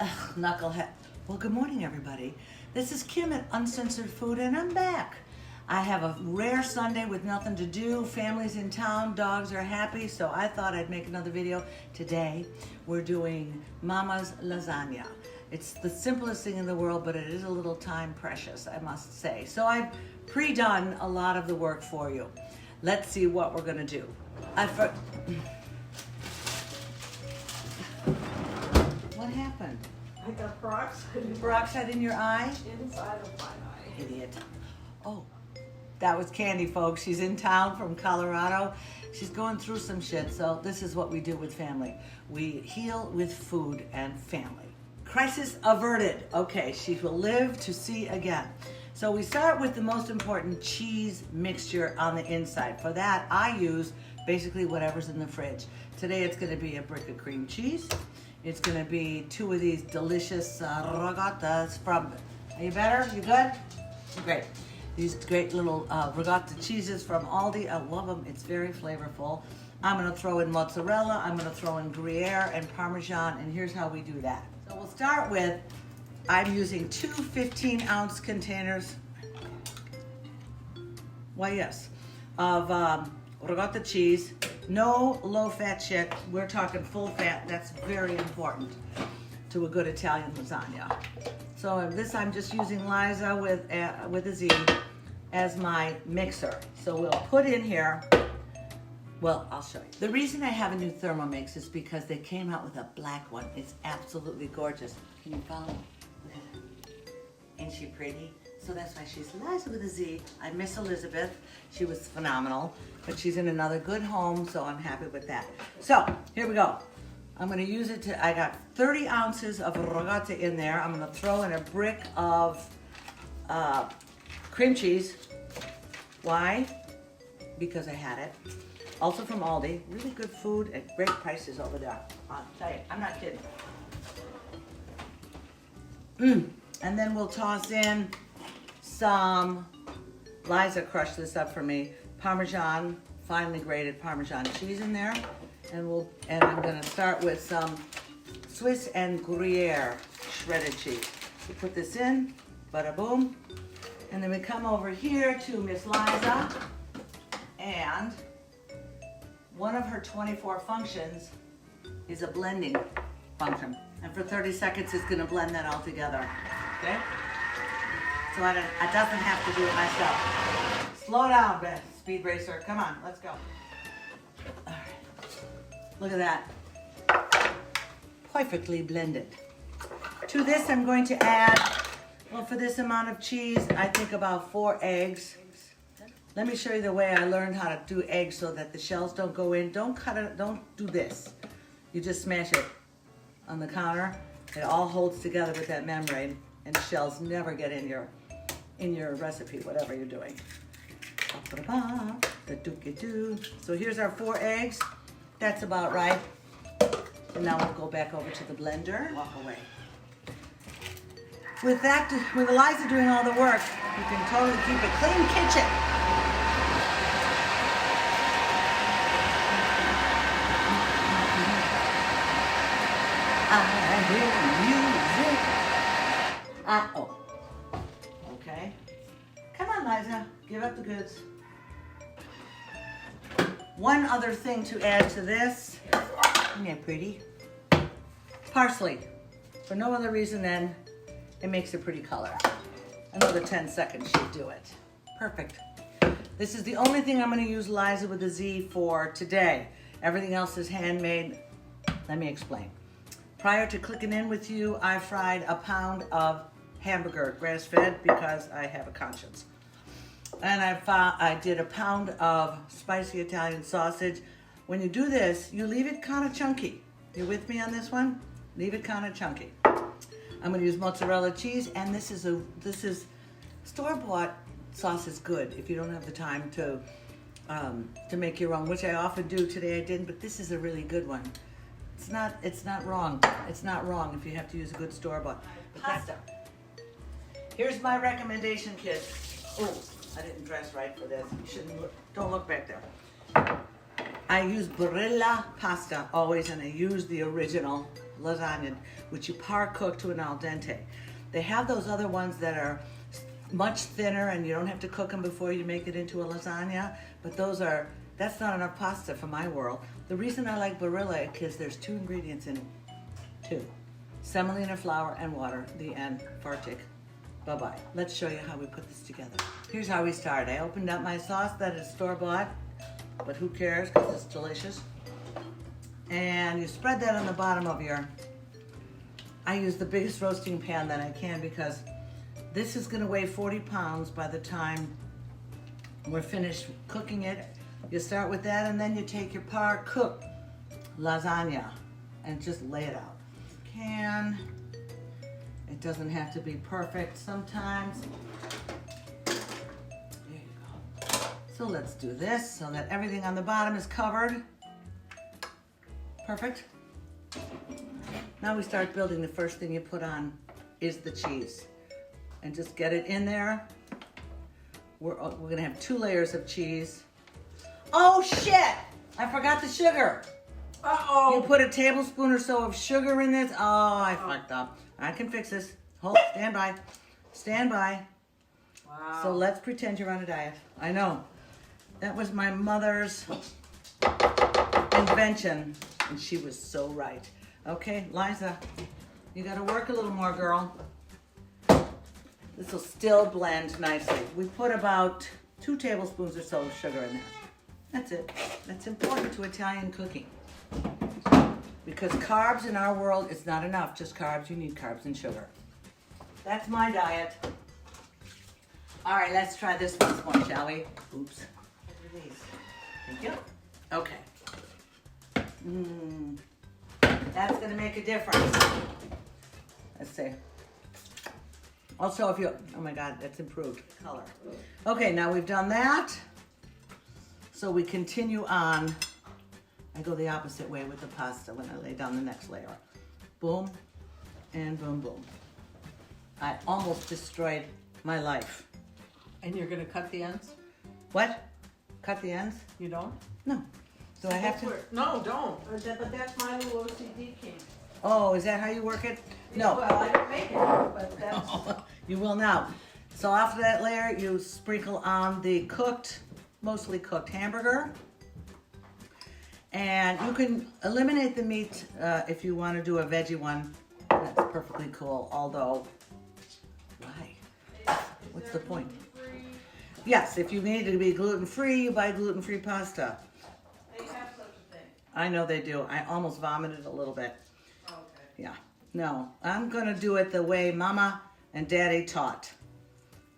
Ugh, knucklehead. Well, good morning, everybody. This is Kim at Uncensored Food, and I'm back. I have a rare Sunday with nothing to do. Family's in town, dogs are happy, so I thought I'd make another video. Today, we're doing Mama's lasagna. It's the simplest thing in the world, but it is a little time precious, I must say. So I've pre-done a lot of the work for you. Let's see what we're gonna do. What happened? I got peroxide. Peroxide in your eye? Inside of my eye. Idiot. Oh, that was Candy, folks. She's in town from Colorado. She's going through some shit, so this is what we do with family. We heal with food and family. Crisis averted. Okay, she will live to see again. So we start with the most important cheese mixture on the inside. For that, I use basically whatever's in the fridge. Today it's gonna be a brick of cream cheese. It's gonna be 2 of these delicious rigattas from, are you better? You good? Great. These great little ricotta cheeses from Aldi. I love them. It's very flavorful. I'm gonna throw in mozzarella. I'm gonna throw in Gruyere and Parmesan, and here's how we do that. So we'll start with, I'm using 2 15-ounce containers, why yes, of ricotta cheese. No low-fat shit. We're talking full fat. That's very important to a good Italian lasagna. So this, I'm just using Liza with a Z as my mixer. So we'll put in here, well, I'll show you. The reason I have a new Thermomix is because they came out with a black one. It's absolutely gorgeous. Can you follow? Ain't she pretty? So that's why she's Liza with a Z. I miss Elizabeth. She was phenomenal, but she's in another good home, so I'm happy with that. So here we go. I'm gonna use it to, I got 30 ounces of ricotta in there. I'm gonna throw in a brick of cream cheese. Why? Because I had it. Also from Aldi. Really good food at great prices over there. I'll tell you, I'm not kidding. And then we'll toss in some, Liza crushed this up for me, Parmesan, finely grated Parmesan cheese in there. And I'm gonna start with some Swiss and Gruyere shredded cheese. We put this in, bada boom. And then we come over here to Miss Liza, and one of her 24 functions is a blending function. And for 30 seconds, it's gonna blend that all together, okay? So I doesn't have to do it myself. Slow down, Beth, speed racer. Come on, let's go. All right. Look at that. Perfectly blended. To this, I'm going to add, well, for this amount of cheese, I think about 4 eggs. Let me show you the way I learned how to do eggs so that the shells don't go in. Don't cut it, don't do this. You just smash it on the counter. It all holds together with that membrane, and shells never get in your recipe, whatever you're doing. So here's our 4 eggs. That's about right. And now we'll go back over to the blender. Walk away. With that, with Eliza doing all the work, you can totally keep a clean kitchen. I hear music. Oh. Okay. Come on, Liza. Give up the goods. One other thing to add to this. Isn't that pretty? Parsley. For no other reason than it makes a pretty color. Another 10 seconds should do it. Perfect. This is the only thing I'm going to use Liza with a Z for today. Everything else is handmade. Let me explain. Prior to clicking in with you, I fried a pound of hamburger, grass-fed, because I have a conscience. And I did a pound of spicy Italian sausage. When you do this, you leave it kind of chunky. You with me on this one? Leave it kind of chunky. I'm going to use mozzarella cheese, and this is store-bought sauce is good if you don't have the time to make your own, which I often do. Today I didn't, but this is a really good one. It's not wrong. It's not wrong if you have to use a good store-bought. Pasta. Here's my recommendation, kids. Oh, I didn't dress right for this. You shouldn't look, don't look back there. I use Barilla pasta always, and I use the original lasagna, which you par cook to an al dente. They have those other ones that are much thinner and you don't have to cook them before you make it into a lasagna, but that's not enough pasta for my world. The reason I like Barilla is because there's 2 ingredients in it. 2. Semolina flour and water. The end. Fertig. Bye-bye. Let's show you how we put this together. Here's how we start. I opened up my sauce that is store-bought, but who cares because it's delicious. And you spread that on the bottom of I use the biggest roasting pan that I can because this is gonna weigh 40 pounds by the time we're finished cooking it. You start with that and then you take your par-cooked lasagna and just lay it out. You can. It doesn't have to be perfect sometimes. There you go. So let's do this so that everything on the bottom is covered. Perfect. Now we start building. The first thing you put on is the cheese. And just get it in there. We're gonna have 2 layers of cheese. Oh shit! I forgot the sugar. Uh-oh. You put a tablespoon or so of sugar in this. Oh, I fucked up. I can fix this. Stand by. Stand by. Wow. So let's pretend you're on a diet. I know. That was my mother's invention, and she was so right. Okay, Liza, you gotta work a little more, girl. This will still blend nicely. We put about 2 tablespoons or so of sugar in there. That's it. That's important to Italian cooking. Because carbs in our world is not enough, just carbs. You need carbs and sugar. That's my diet. All right, let's try this once more, shall we? Oops. Thank you. Okay. That's gonna make a difference. Let's see. Also, oh my God, that's improved color. Okay, now we've done that. So we continue on. I go the opposite way with the pasta when I lay down the next layer. Boom, and boom, boom. I almost destroyed my life. And you're gonna cut the ends? What? Cut the ends? You don't? No. Do I have to? No, don't. But that's my little OCD king. Oh, is that how you work it? No. Well, I don't make it, but that's... You will now. So after that layer, you sprinkle on the mostly cooked hamburger. And you can eliminate the meat if you want to do a veggie one. That's perfectly cool, although, why? What's the point? Yes, if you need it to be gluten-free, you buy gluten-free pasta. They have such a thing. I know they do. I almost vomited a little bit. Okay. Yeah. No, I'm going to do it the way Mama and Daddy taught.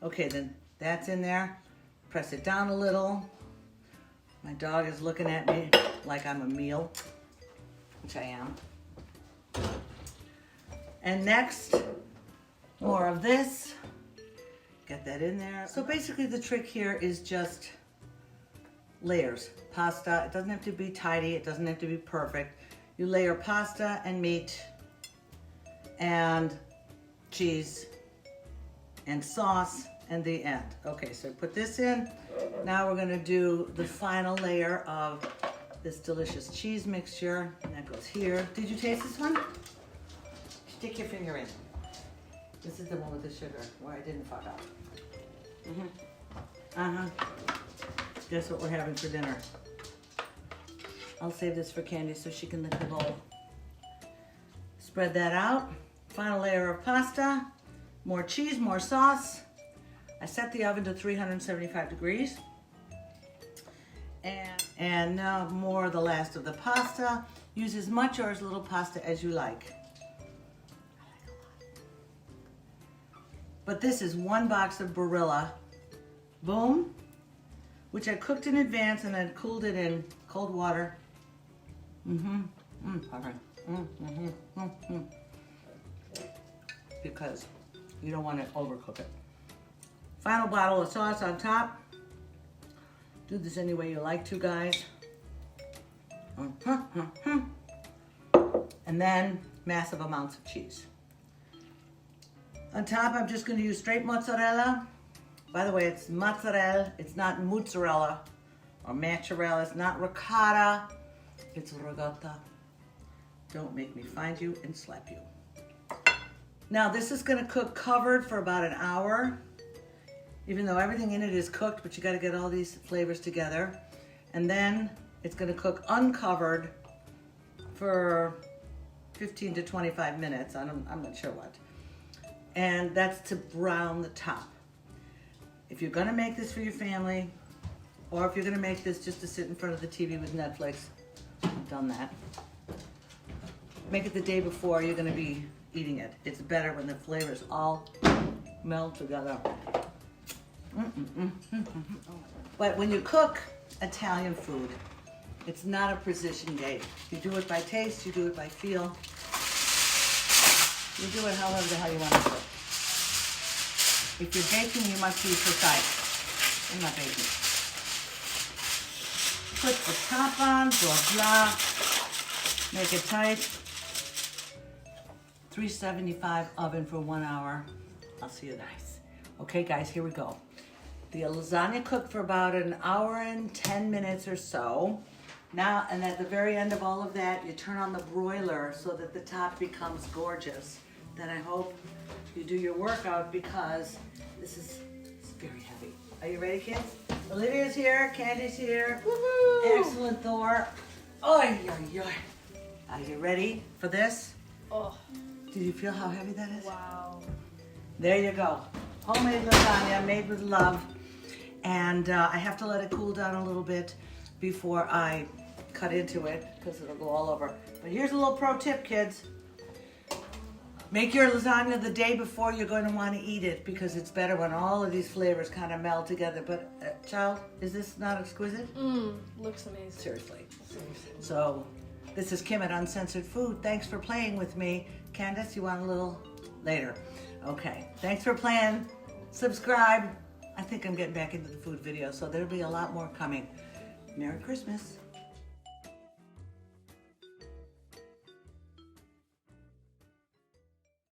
Okay, then that's in there. Press it down a little. My dog is looking at me like I'm a meal, which I am. And next, more of this. Get that in there. So basically the trick here is just layers. Pasta, it doesn't have to be tidy, it doesn't have to be perfect. You layer pasta and meat and cheese and sauce and the end. Okay, so put this in. Now we're gonna do the final layer of this delicious cheese mixture. And that goes here. Did you taste this one? Stick your finger in. This is the one with the sugar where I didn't fuck up. Guess what we're having for dinner? I'll save this for Candy so she can lick the bowl. Spread that out. Final layer of pasta. More cheese, more sauce. I set the oven to 375 degrees. And now more of the last of the pasta. Use as much or as little pasta as you like. But this is 1 box of Barilla. Boom. Which I cooked in advance and then cooled it in cold water. Because you don't want to overcook it. Final bottle of sauce on top. Do this any way you like to, guys. And then massive amounts of cheese. On top, I'm just going to use straight mozzarella. By the way, it's mozzarella. It's not mozzarella or mozzarella. It's not ricotta. It's ricotta Don't make me find you and slap you. Now this is gonna cook covered for about an hour, even though everything in it is cooked, but you gotta get all these flavors together. And then it's gonna cook uncovered for 15 to 25 minutes. I'm not sure what. And that's to brown the top. If you're gonna make this for your family, or if you're gonna make this just to sit in front of the TV with Netflix, I've done that. Make it the day before you're gonna be eating it. It's better when the flavors all meld together. But when you cook Italian food, it's not a precision game. You do it by taste, you do it by feel. You do it however the hell you want to do it. If you're baking, you must be precise. I'm not baking. Put the top on, blah, blah. Make it tight. 375 oven for 1 hour. I'll see you guys. Okay, guys, here we go. The lasagna cooked for about an hour and 10 minutes or so. Now, and at the very end of all of that, you turn on the broiler so that the top becomes gorgeous. Then I hope you do your workout because this is very heavy. Are you ready, kids? Olivia's here, Candy's here. Woohoo! Excellent, Thor. Oy, oy, oy. Are you ready for this? Oh, Do you feel how heavy that is? wow. There you go. Homemade lasagna made with love. And I have to let it cool down a little bit before I cut into it because it'll go all over. But here's a little pro tip, kids. Make your lasagna the day before you're going to want to eat it because it's better when all of these flavors kind of meld together. But child, is this not exquisite? Looks amazing. Seriously. So this is Kim at Uncensored Food. Thanks for playing with me. Candace, you want a little later? Okay. Thanks for playing. Subscribe. I think I'm getting back into the food video, so there'll be a lot more coming. Merry Christmas.